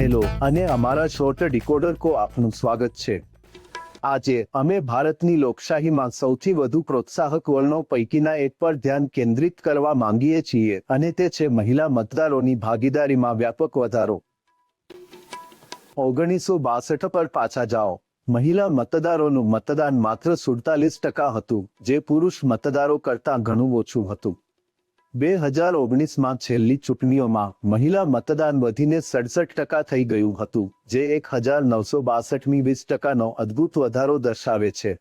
Hello અને અમારા short decoder કો આપનું સ્વાગત છે। આજે અમે ભારતની લોકશાહીમાં સૌથી વધુ પ્રોત્સાહક વલણો પૈકીના એક પર ધ્યાન કેન્દ્રિત કરવા માંગીએ છીએ અને તે છે મહિલા મતદારોની ભાગીદારીમાં વ્યાપક વધારો। 1962 પર પાછા જાઓ। મહિલા મતદારોનું મતદાન માત્ર 47% હતું, જે પુરુષ મતદારો કરતાં ઘણું ઓછું હતું। 2019માં છેલ્લી ચૂંટણીઓમાં મહિલા મતદાન વધીને 67% થઈ ગયું હતું, જે 1962ની 20%નો અદ્ભુત વધારો દર્શાવે છે।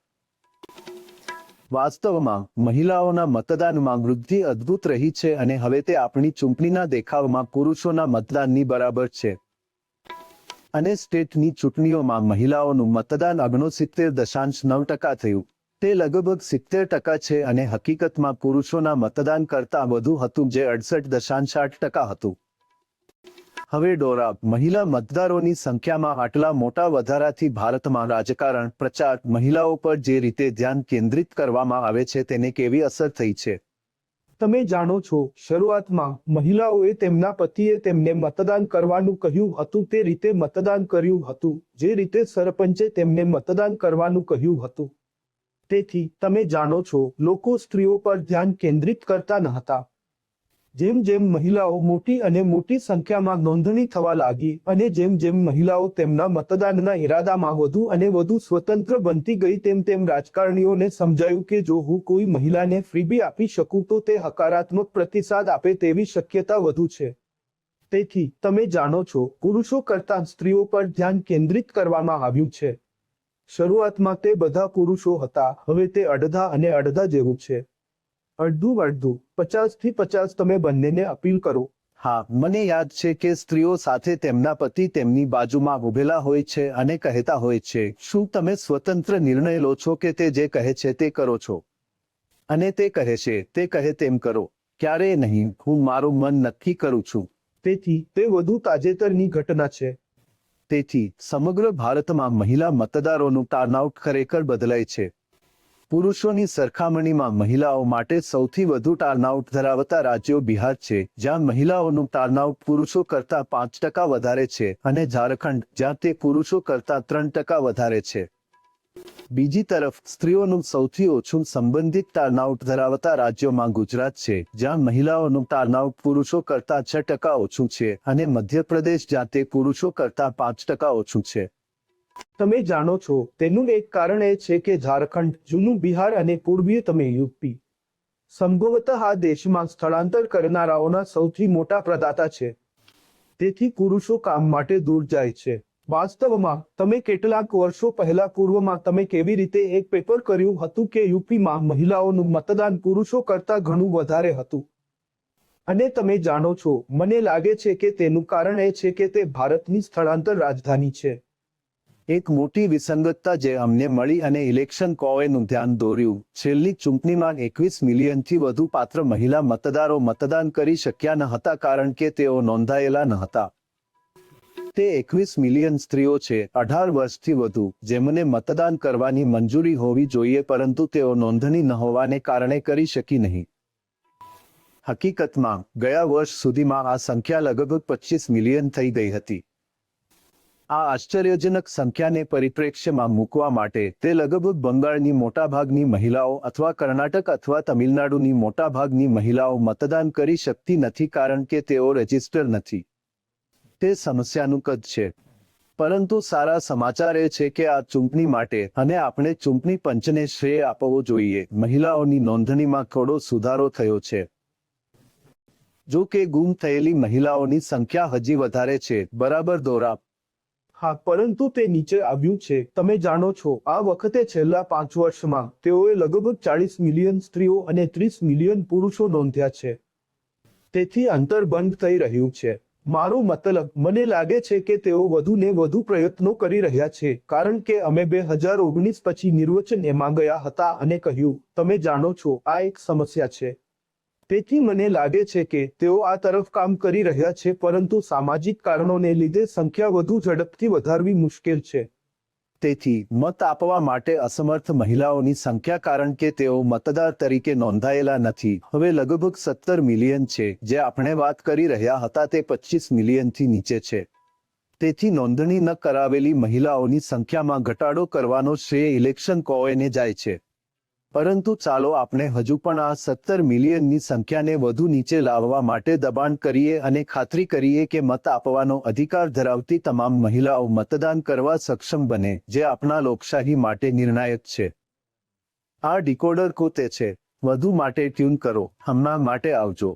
વાસ્તવમાં મહિલાઓના મતદાનમાં વૃદ્ધિ અદ્ભુત રહી છે અને હવે તે આપણી ચૂંટણીના દેખાવમાં પુરુષોના મતદાનની બરાબર છે। અને સ્ટેટની ચૂંટણીઓમાં મહિલાઓનું મતદાન 69.9% થયું। તે લગભગ 70% છે અને હકીકતમાં પુરુષોના મતદાન કરતાં વધુ હતું, જે 68.8% હતું। હવે ડોરા, મહિલા મતદારોની સંખ્યામાં આટલા મોટા વધારાથી ભારતમાં રાજકારણ, પ્રચાર, મહિલાઓ પર જે રીતે ધ્યાન કેન્દ્રિત કરવામાં આવે છે તેને કેવી અસર થઈ છે? તમે જાણો છો, શરૂઆતમાં મહિલાઓએ તેમના પતિએ તેમને મતદાન કરવાનું કહ્યું હતું તે રીતે મતદાન કર્યું હતું, જે રીતે સરપંચે તેમને મતદાન કરવાનું કહ્યું હતું। તેથી તમે જાણો છો, લોકો સ્ત્રીઓ પર ધ્યાન કેન્દ્રિત કરતા ન હતા। જેમ જેમ મહિલાઓ મોટી અને મોટી સંખ્યામાં નોંધણી થવા લાગી અને જેમ જેમ મહિલાઓ તેમના મતદાનના ઇરાદામાં વધુ અને વધુ સ્વતંત્ર બનતી ગઈ તેમ તેમ રાજકારણીઓને સમજાયું કે જો હું કોઈ મહિલાને ફ્રીબી આપી શકું તો તે હકારાત્મક પ્રતિસાદ આપે તેવી શક્યતા વધુ છે। તેથી તમે જાણો છો, પુરુષો કરતાં સ્ત્રીઓ પર ધ્યાન કેન્દ્રિત કરવામાં આવ્યું છે। શરૂઆતમાં તે બધા પુરુષો હતા, હવે તે અડધા અને અડધા જેવું છે। અડધું અડધું, 50-50 તમે બંનેને અપીલ કરો। હા, મને યાદ છે કે સ્ત્રીઓ સાથે તેમના પતિ તેમની બાજુમાં ઊભેલા હોય છે અને કહેતા હોય છે, શું તમે સ્વતંત્ર નિર્ણય લો છો કે તે જે કહે છે તે કરો છો? અને તે કહે છે, તે કહે તેમ કરો। ક્યારેય નહીં, હું મારું મન નક્કી કરું છું। તેથી તે વધુ તાજેતરની ઘટના છે। તેથી સમગ્ર ભારતમાં મહિલા મતદારોનું ટર્નઆઉટ ખરેખર બદલાય છે। પુરુષોની સરખામણીમાં મહિલાઓ માટે સૌથી વધુ ટર્નઆઉટ ધરાવતા રાજ્યો બિહાર છે, જ્યાં મહિલાઓનું ટર્નઆઉટ પુરુષો કરતાં 5% વધારે છે, અને ઝારખંડ, જ્યાં તે પુરુષો કરતાં 3% વધારે છે। બીજી તરફ સ્ત્રીઓનું સૌથી ઓછું સંબંધિત ટર્નઆઉટ ધરાવતા રાજ્યોમાં ગુજરાત છે, જ્યાં મહિલાઓનું ટર્નઆઉટ પુરુષો કરતાં 6% ઓછું છે, અને મધ્યપ્રદેશ, જ્યાં તે પુરુષો કરતાં 5% ઓછું છે। તમે જાણો છો, તેનું એક કારણ એ છે કે ઝારખંડ, જૂનું બિહાર અને પૂર્વીય તમે યુપી સંભવતઃ આ દેશમાં સ્થળાંતર કરનારાઓના સૌથી મોટા પ્રદાતા છે। તેથી પુરુષો કામ માટે દૂર જાય છે। વાસ્તવમાં તમે કેટલાક વર્ષો પહેલા પૂર્વમાં તમે કેવી રીતે એક પેપર કર્યું હતું કે યુપીમાં મહિલાઓનું મતદાન પુરુષો કરતાં ઘણું વધારે હતું। અને તમે જાણો છો, મને લાગે છે કે તેનું કારણ એ છે કે તે ભારતની સ્થળાંતર રાજધાની છે। એક મોટી વિસંગતતા જે અમને મળી અને ઇલેક્શન કોવેનું ધ્યાન દોર્યું, છેલ્લી ચૂંટણીમાં 21 મિલિયનથી વધુ પાત્ર મહિલા મતદારો મતદાન કરી શક્યા ન હતા કારણ કે તેઓ નોંધાયેલા ન હતા। તે 21 મિલિયન સ્ત્રીઓ છે, 18 વર્ષથી વધુ, જેમને મતદાન કરવાની મંજૂરી હોવી જોઈએ પરંતુ તેઓ નોંધણી ન હોવાને કારણે કરી શકી નહીં। હકીકતમાં ગયા વર્ષ સુધીમાં આ સંખ્યા લગભગ 25 મિલિયન થઈ ગઈ હતી। આ આશ્ચર્યજનક સંખ્યાને પરિપ્રેક્ષ્યમાં મૂકવા માટે, તે લગભગ બંગાળની મોટાભાગની મહિલાઓ અથવા કર્ણાટક અથવા તમિલનાડુની મોટાભાગની મહિલાઓ મતદાન કરી શકતી નથી કારણ કે તેઓ રજિસ્ટર નથી। તે સમસ્યાનું કદ છે। પરંતુ સારા સમાચાર એ છે કે આ ચૂંટણી માટે, અને આપણે ચૂંટણી પંચને શ્રેય આપવો જોઈએ, મહિલાઓની નોંધણીમાં થોડો સુધારો થયો છે। જો કે ગુમ થયેલી મહિલાઓની સંખ્યા હજી વધારે છે, બરાબર દોરા? હા, પરંતુ તે નીચે આવ્યું છે। તમે જાણો છો, આ વખતે છેલ્લા 5 વર્ષમાં તેઓએ લગભગ 40 મિલિયન સ્ત્રીઓ અને 30 મિલિયન પુરુષો નોંધ્યા છે। તેથી અંતર બંધ થઈ રહ્યું છે। મારો મતલબ, મને લાગે છે કે તેઓ વધુ ને વધુ પ્રયત્નો કરી રહ્યા છે કારણ કે અમે 2019 પછી નિર્વચન એમાં ગયા હતા અને કહ્યું, તમે જાણો છો, આ એક સમસ્યા છે। તેથી મને લાગે છે કે તેઓ આ તરફ કામ કરી રહ્યા છે પરંતુ સામાજિક કારણોને લીધે સંખ્યા વધુ ઝડપથી વધારવી મુશ્કેલ છે। તેથી મત આપવા માટે અસમર્થ મહિલાઓની સંખ્યા કારણ કે તેઓ મતદાર તરીકે નોંધાયેલા નથી, હવે લગભગ 17 મિલિયન છે, જે આપણે વાત કરી રહ્યા હતા તે 25 મિલિયનથી નીચે છે। તેથી નોંધણી ન કરાવેલી મહિલાઓની સંખ્યામાં ઘટાડો કરવાનો શ્રેય ઇલેક્શન કોઓને જાય છે. પરંતુ ચાલો આપણે હજુ પણ આ 17 મિલિયનની સંખ્યાને વધુ નીચે લાવવા માટે દબાણ કરીએ અને ખાતરી કરીએ કે મત આપવાનો અધિકાર ધરાવતી તમામ મહિલાઓ મતદાન કરવા સક્ષમ બને, જે આપણા લોકશાહી માટે નિર્ણાયક છે. આ ડીકોડર કોતે છે. વધુ માટે ટ્યુન કરો. હમણાં માટે આવજો.